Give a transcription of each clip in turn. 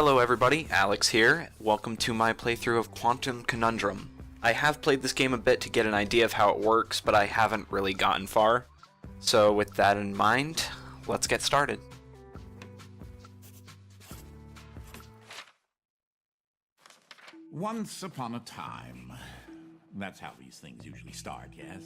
Hello everybody, Alex here. Welcome to my playthrough of Quantum Conundrum. I have played this game a bit to get an idea of how it works, but I haven't really gotten far. So with that in mind, let's get started. Once upon a time. That's how these things usually start, yes?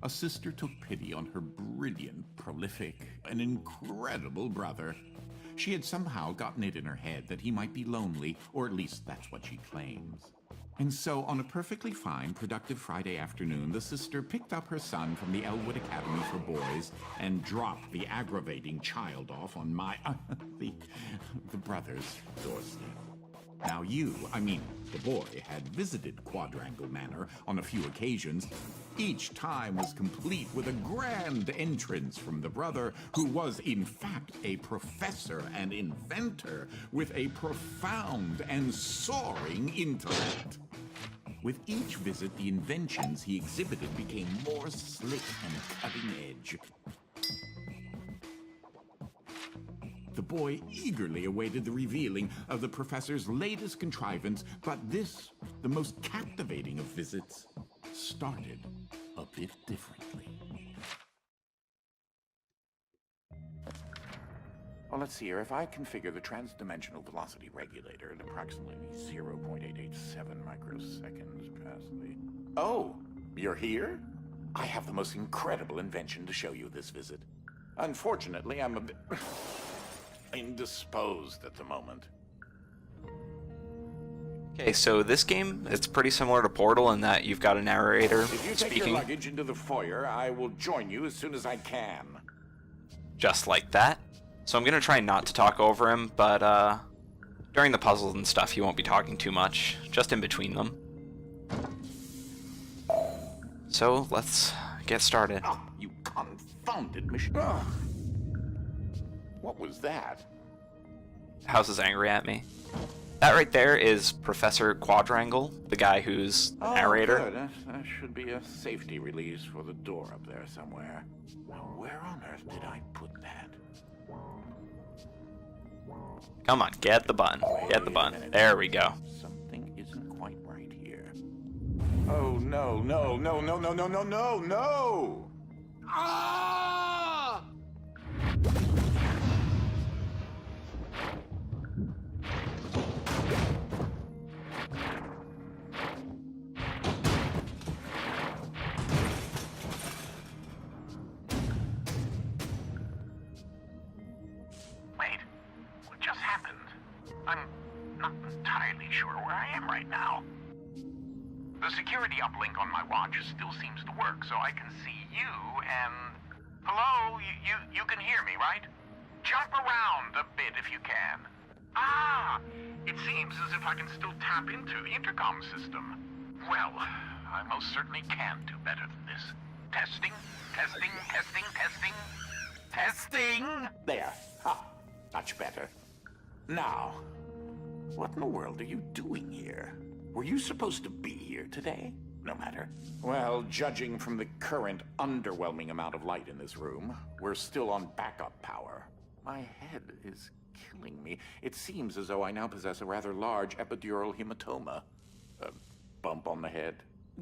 A sister took pity on her brilliant, prolific, and incredible brother. She had somehow gotten it in her head that he might be lonely, or at least that's what she claims. And so, on a perfectly fine, productive Friday afternoon, the sister picked up her son from the Elwood Academy for Boys and dropped the aggravating child off on the brother's doorstep. Now the boy, had visited Quadrangle Manor on a few occasions. Each time was complete with a grand entrance from the brother, who was in fact a professor and inventor with a profound and soaring intellect. With each visit, the inventions he exhibited became more slick and cutting edge. The boy eagerly awaited the revealing of the professor's latest contrivance, but this, the most captivating of visits, started a bit differently. Well, let's see here. If I configure the trans-dimensional velocity regulator at approximately 0.887 microseconds past the... Oh, you're here? I have the most incredible invention to show you this visit. Unfortunately, I'm a bit... indisposed at the moment. Okay, so this game, it's pretty similar to Portal in that you've got a narrator If you take speaking. your luggage into the foyer, I will join you as soon as I can. Just like that. So I'm going to try not to talk over him, but during the puzzles and stuff he won't be talking too much, just in between them. So let's get started. Oh, you confounded machine. What was that? House is angry at me. That right there is Professor Quadrangle, the guy who's the narrator. Good. That should be a safety release for the door up there somewhere. Now, where on earth did I put that? Come on, get the button. Get the button. There we go. Something isn't quite right here. Oh, no, no, no, no, no, no, no, no, no! Ah! I'm not entirely sure where I am right now. The security uplink on my watch still seems to work, so I can see you and... Hello? You can hear me, right? Jump around a bit if you can. Ah! It seems as if I can still tap into the intercom system. Well, I most certainly can do better than this. Testing, testing, testing, testing, testing! There. Ha! Much better. Now, what in the world are you doing here? Were you supposed to be here today? No matter. Well, judging from the current underwhelming amount of light in this room, we're still on backup power. My head is killing me. It seems as though I now possess a rather large epidural hematoma. A bump on the head.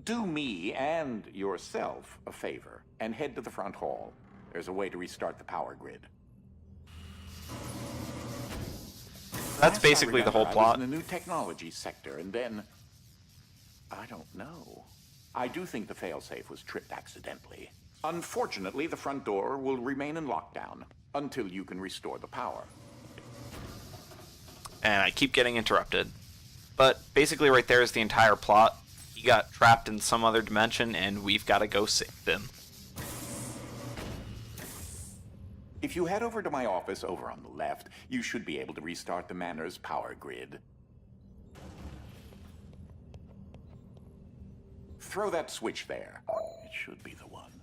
Do me and yourself a favor and head to the front hall. There's a way to restart the power grid. That's basically the whole plot. I was in the new technology sector, and then... I don't know. I do think the failsafe was tripped accidentally. Unfortunately, the front door will remain in lockdown until you can restore the power. And I keep getting interrupted. But basically right there is the entire plot. He got trapped in some other dimension, and we've got to go save him. If you head over to my office over on the left, you should be able to restart the manor's power grid. Throw that switch there. It should be the one.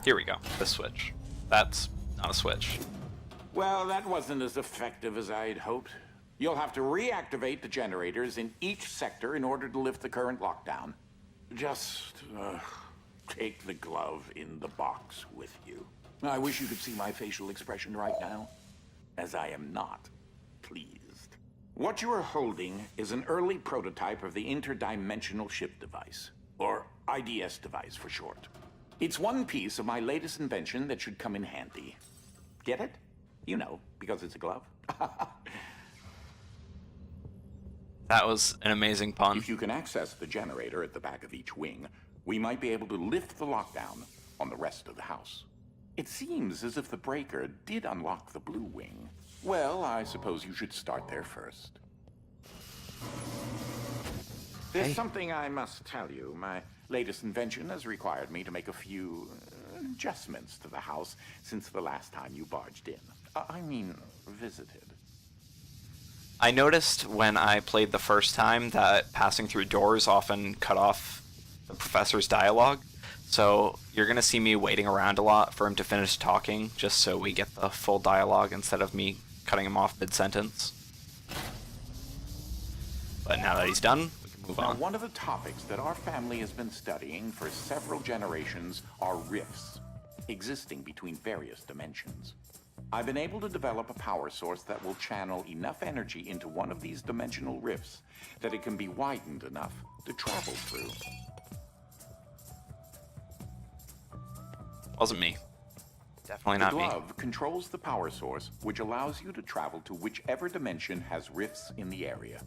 Here we go. The switch. That's not a switch. Well, that wasn't as effective as I'd hoped. You'll have to reactivate the generators in each sector in order to lift the current lockdown. Just take the glove in the box with you. I wish you could see my facial expression right now, as I am not pleased. What you are holding is an early prototype of the interdimensional shift device, or IDS device for short. It's one piece of my latest invention that should come in handy. Get it? You know, because it's a glove. That was an amazing pun. If you can access the generator at the back of each wing, we might be able to lift the lockdown on the rest of the house. It seems as if the breaker did unlock the blue wing. Well, I suppose you should start there first. There's something I must tell you. My latest invention has required me to make a few adjustments to the house since the last time you barged in. I mean, visited. I noticed when I played the first time that passing through doors often cut off the professor's dialogue. So you're going to see me waiting around a lot for him to finish talking, just so we get the full dialogue instead of me cutting him off mid-sentence. But now that he's done, we can move on. One of the topics that our family has been studying for several generations are rifts, existing between various dimensions. I've been able to develop a power source that will channel enough energy into one of these dimensional rifts that it can be widened enough to travel through. Wasn't me. Definitely not me. The glove controls the power source, which allows you to travel to whichever dimension has rifts in the area.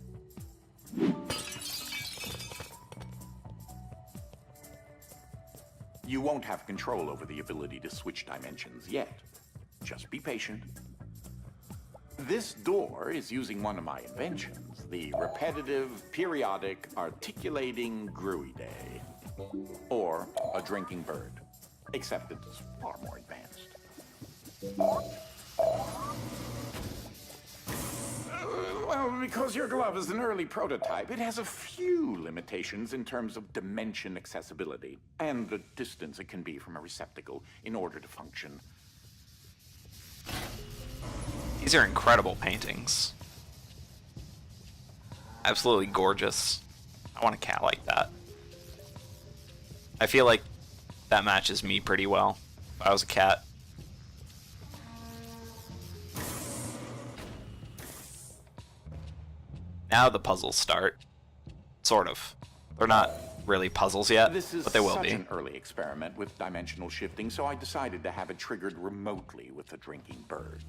You won't have control over the ability to switch dimensions yet. Just be patient. This door is using one of my inventions, the repetitive, periodic, articulating gruidae, or a drinking bird, except it's far more advanced. Well, because your glove is an early prototype, it has a few limitations in terms of dimension accessibility and the distance it can be from a receptacle in order to function. These are incredible paintings. Absolutely gorgeous. I want a cat like that. I feel like that matches me pretty well if I was a cat. Now the puzzles start. Sort of. They're not really puzzles yet, but they will be. This is such an early experiment with dimensional shifting, so I decided to have it triggered remotely with the drinking bird.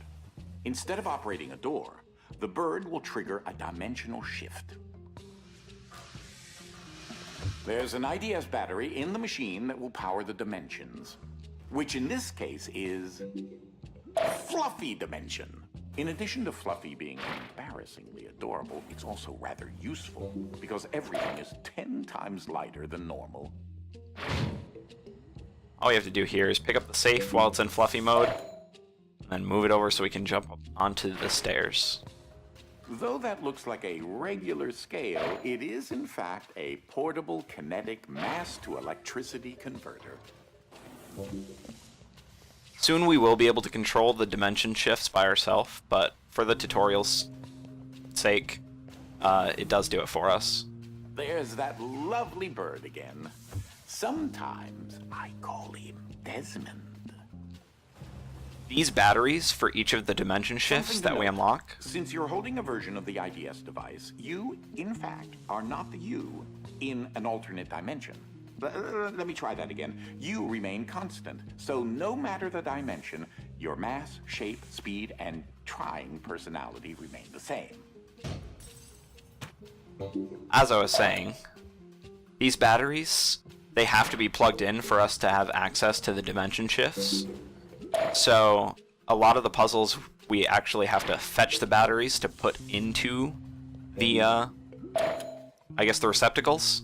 Instead of operating a door, the bird will trigger a dimensional shift. There's an IDS battery in the machine that will power the dimensions, which in this case is Fluffy Dimension. In addition to Fluffy being embarrassingly adorable, it's also rather useful because everything is 10 times lighter than normal. All we have to do here is pick up the safe while it's in Fluffy mode, and then move it over so we can jump up onto the stairs. Though that looks like a regular scale, it is in fact a portable kinetic mass-to-electricity converter. Soon we will be able to control the dimension shifts by ourselves, but for the tutorial's sake, it does do it for us. There's that lovely bird again. Sometimes I call him Desmond. These batteries for each of the dimension shifts that we unlock. Since you're holding a version of the IDS device, you, in fact, are not the you in an alternate dimension. Let me try that again. You remain constant, so no matter the dimension, your mass, shape, speed, and trying personality remain the same. As I was saying, these batteries, they have to be plugged in for us to have access to the dimension shifts. So a lot of the puzzles, we actually have to fetch the batteries to put into the, I guess the receptacles.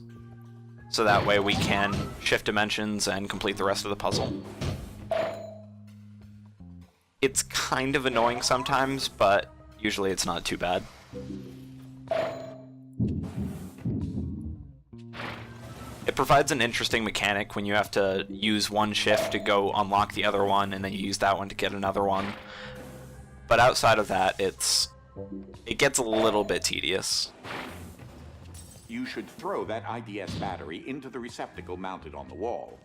So that way we can shift dimensions and complete the rest of the puzzle. It's kind of annoying sometimes, but usually it's not too bad. It provides an interesting mechanic when you have to use one shift to go unlock the other one, and then you use that one to get another one. But outside of that, it gets a little bit tedious. You should throw that IDS battery into the receptacle mounted on the wall.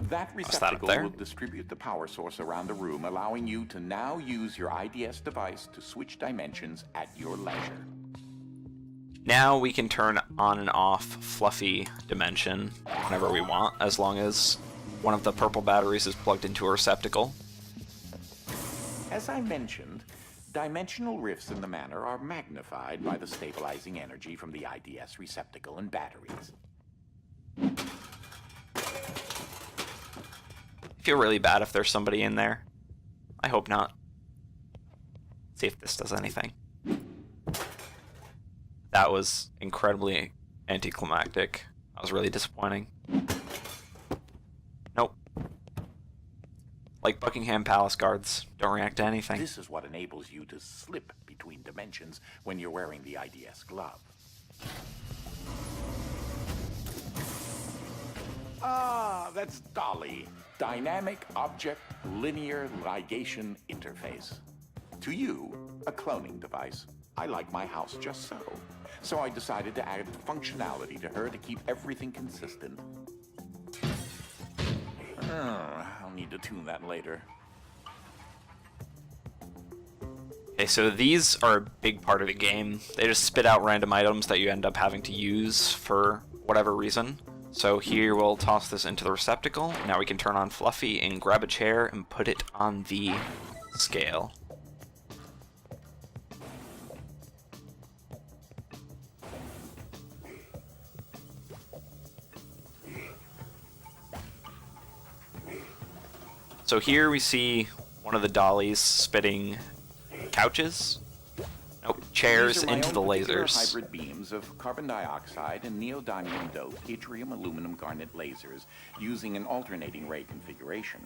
That that up receptacle there? will distribute the power source around the room, allowing you to now use your IDS device to switch dimensions at your leisure. Now we can turn on and off Fluffy Dimension whenever we want, as long as one of the purple batteries is plugged into a receptacle. As I mentioned, dimensional rifts in the manor are magnified by the stabilizing energy from the IDS receptacle and batteries. I feel really bad if there's somebody in there. I hope not. See if this does anything. That was incredibly anticlimactic. That was really disappointing. Nope. Like Buckingham Palace guards, don't react to anything. This is what enables you to slip between dimensions when you're wearing the IDS glove. Ah, that's Dolly. Dynamic Object Linear Ligation Interface. To you, a cloning device. I like my house just so. So I decided to add functionality to her to keep everything consistent. I'll need to tune that later. Okay, so these are a big part of the game. They just spit out random items that you end up having to use for whatever reason. So here we'll toss this into the receptacle. Now we can turn on Fluffy and grab a chair and put it on the scale. So here we see one of the dollies spitting couches. Nope, chairs These are my into own the particular lasers. hybrid beams of carbon dioxide and neodymium doped yttrium aluminum garnet lasers using an alternating ray configuration.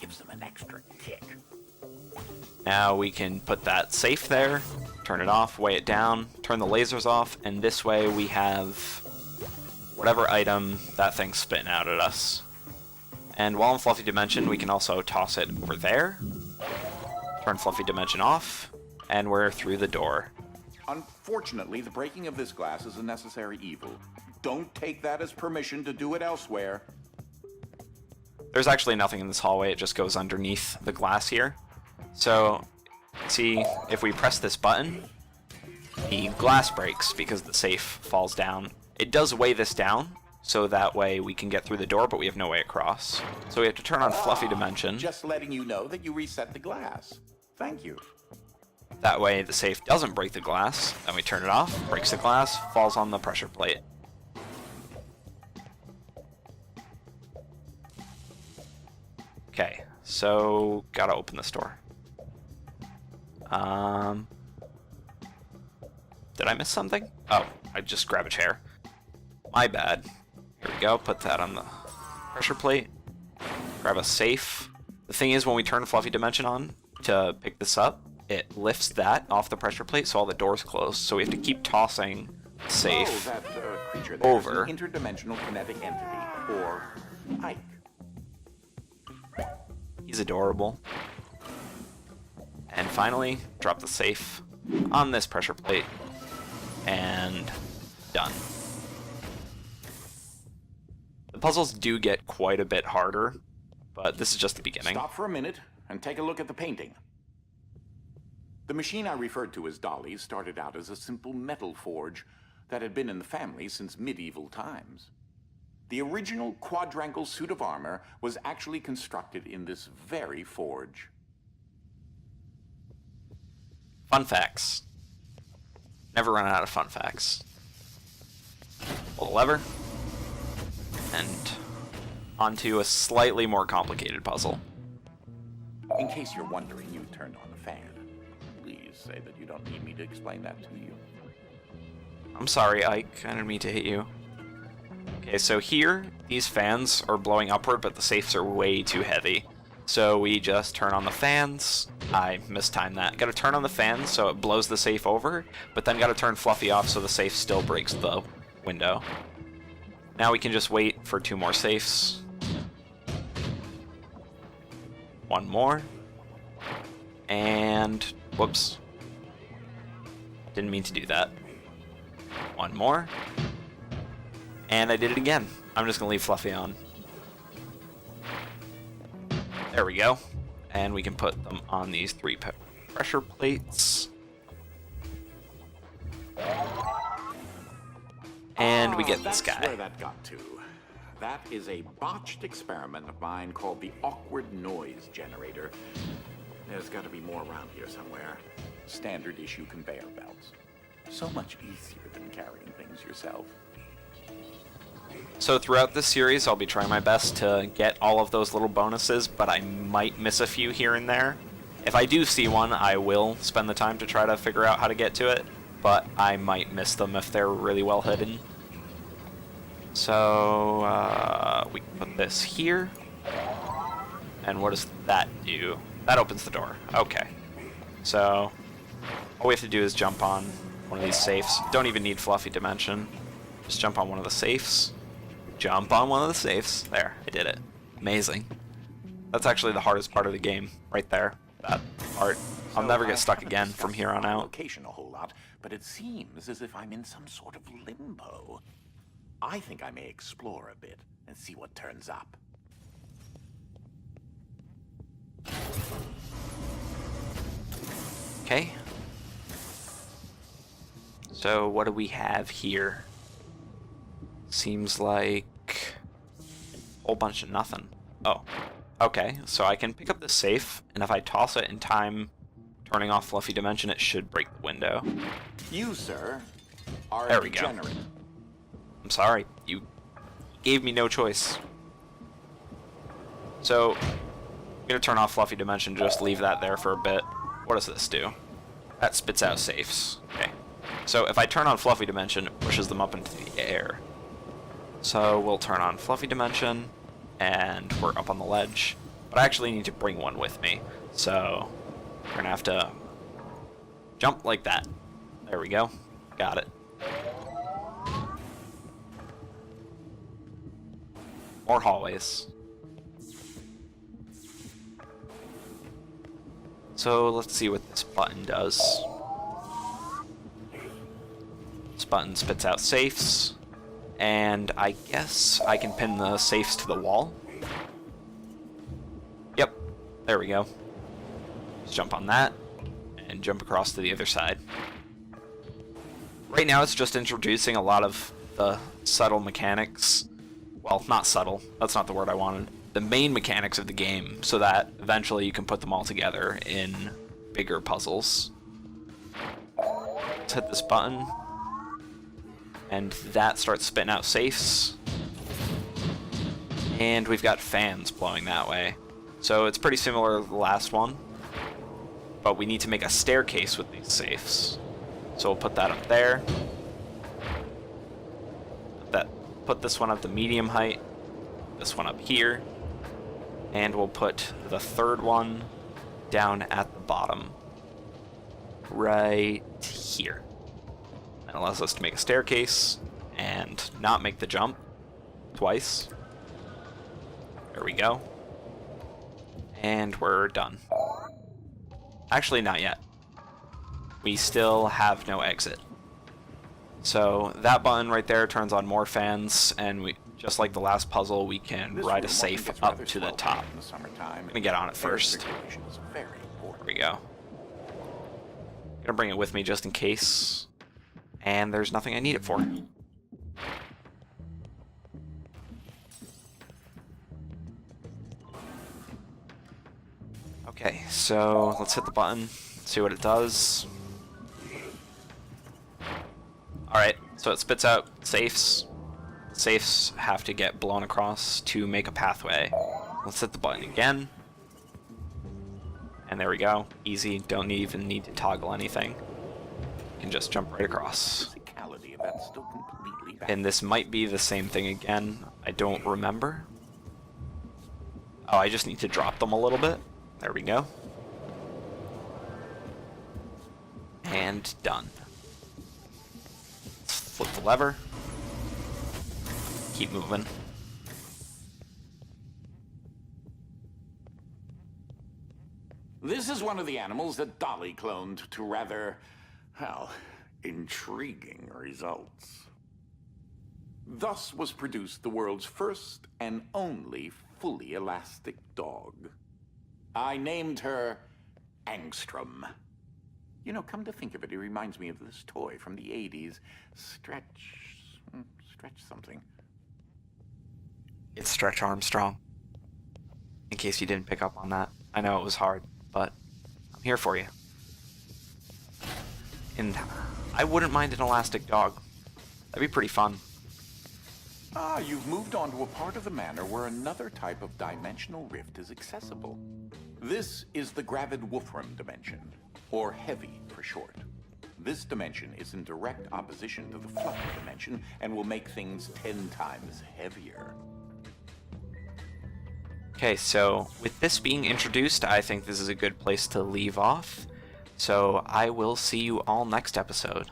Gives them an extra kick. Now we can put that safe there, turn it off, weigh it down, turn the lasers off, and this way we have whatever item that thing's spitting out at us. And while in Fluffy Dimension, we can also toss it over there, turn Fluffy Dimension off, and we're through the door. Unfortunately, the breaking of this glass is a necessary evil. Don't take that as permission to do it elsewhere. There's actually nothing in this hallway, it just goes underneath the glass here. So, see, if we press this button, the glass breaks because the safe falls down. It does weigh this down, so that way we can get through the door, but we have no way across. So we have to turn on Fluffy Dimension. Just letting you know that you reset the glass. Thank you. That way the safe doesn't break the glass. Then we turn it off, breaks the glass, falls on the pressure plate. Okay, so gotta open this door. Did I miss something? Oh, I just grab a chair. My bad. Here we go, put that on the pressure plate. Grab a safe. The thing is, when we turn Fluffy Dimension on to pick this up, it lifts that off the pressure plate so all the doors close. So we have to keep tossing the safe that creature there over. is an interdimensional kinetic entity, or Ike. He's adorable. And finally, drop the safe on this pressure plate. And done. The puzzles do get quite a bit harder, but this is just the beginning. Stop for a minute and take a look at the painting. The machine I referred to as Dolly started out as a simple metal forge that had been in the family since medieval times. The original quadrangle suit of armor was actually constructed in this very forge. Fun facts. Never run out of fun facts. Pull the lever. And onto a slightly more complicated puzzle. In case you're wondering, you turned on the fan. Please say that you don't need me to explain that to you. I'm sorry, Ike. I didn't mean to hit you. Okay, so here, these fans are blowing upward, but the safes are way too heavy. So we just turn on the fans. I mistimed that. Gotta turn on the fans so it blows the safe over, but then gotta turn Fluffy off so the safe still breaks the window. Now we can just wait for 2 more safes. 1 more. And, whoops. Didn't mean to do that. 1 more. And I did it again. I'm just gonna leave Fluffy on. There we go. And we can put them on these 3 pressure plates. And we get this guy. That's where that got to. That is a botched experiment of mine called the awkward noise generator. There's got to be more around here somewhere. Standard issue conveyor belts. So much easier than carrying things yourself. So throughout this series, I'll be trying my best to get all of those little bonuses, but I might miss a few here and there. If I do see one, I will spend the time to try to figure out how to get to it, but I might miss them if they're really well hidden. So, we can put this here. And what does that do? That opens the door. Okay. So, all we have to do is jump on one of these safes. Don't even need Fluffy Dimension. Just jump on one of the safes. Jump on one of the safes. There, I did it. Amazing. That's actually the hardest part of the game, right there. That part. I'll never get stuck again from here on out. Location a whole lot, but it seems as if I'm in some sort of limbo. I think I may explore a bit and see what turns up. Okay. So what do we have here? Seems like a whole bunch of nothing. Oh, okay. So I can pick up the safe, and if I toss it in time, turning off Fluffy Dimension, it should break the window. You, sir, are There a we go. degenerate. I'm sorry, you gave me no choice. So, I'm gonna turn off Fluffy Dimension, just leave that there for a bit. What does this do? That spits out safes. Okay. So if I turn on Fluffy Dimension, it pushes them up into the air. So we'll turn on Fluffy Dimension, and we're up on the ledge. But I actually need to bring one with me. So we're gonna have to jump like that. There we go. Got it. More hallways. So let's see what this button does. This button spits out safes, and I guess I can pin the safes to the wall. Yep, there we go. Just jump on that, and jump across to the other side. Right now it's just introducing a lot of the subtle mechanics. Well, not subtle, that's not the word I wanted. The main mechanics of the game, so that eventually you can put them all together in bigger puzzles. Let's hit this button, and that starts spitting out safes. And we've got fans blowing that way. So it's pretty similar to the last one, but we need to make a staircase with these safes. So we'll put that up there. Put this one up to medium height, this one up here, and we'll put the third one down at the bottom, right here. That allows us to make a staircase and not make the jump twice. There we go. And we're done. Actually, not yet. We still have no exit. So that button right there turns on more fans, and we, just like the last puzzle, we can ride a safe up to the top. I'm gonna get on it first. There we go. Gonna bring it with me just in case. And there's nothing I need it for. Okay, so let's hit the button, see what it does. Alright, so it spits out safes. Safes have to get blown across to make a pathway. Let's hit the button again. And there we go. Easy, don't even need to toggle anything. You can just jump right across. And this might be the same thing again. I don't remember. Oh, I just need to drop them a little bit. There we go. And done. Flip the lever. Keep moving. This is one of the animals that Dolly cloned to rather, well, intriguing results. Thus was produced the world's first and only fully elastic dog. I named her Angstrom. You know, come to think of it, it reminds me of this toy from the 80s. Stretch something. It's Stretch Armstrong. In case you didn't pick up on that. I know it was hard, but I'm here for you. And I wouldn't mind an elastic dog. That'd be pretty fun. Ah, you've moved on to a part of the manor where another type of dimensional rift is accessible. This is the Gravid Wolfram dimension, or Heavy for short. This dimension is in direct opposition to the Fluffy dimension and will make things 10 times heavier. Okay, so with this being introduced, I think this is a good place to leave off. So I will see you all next episode.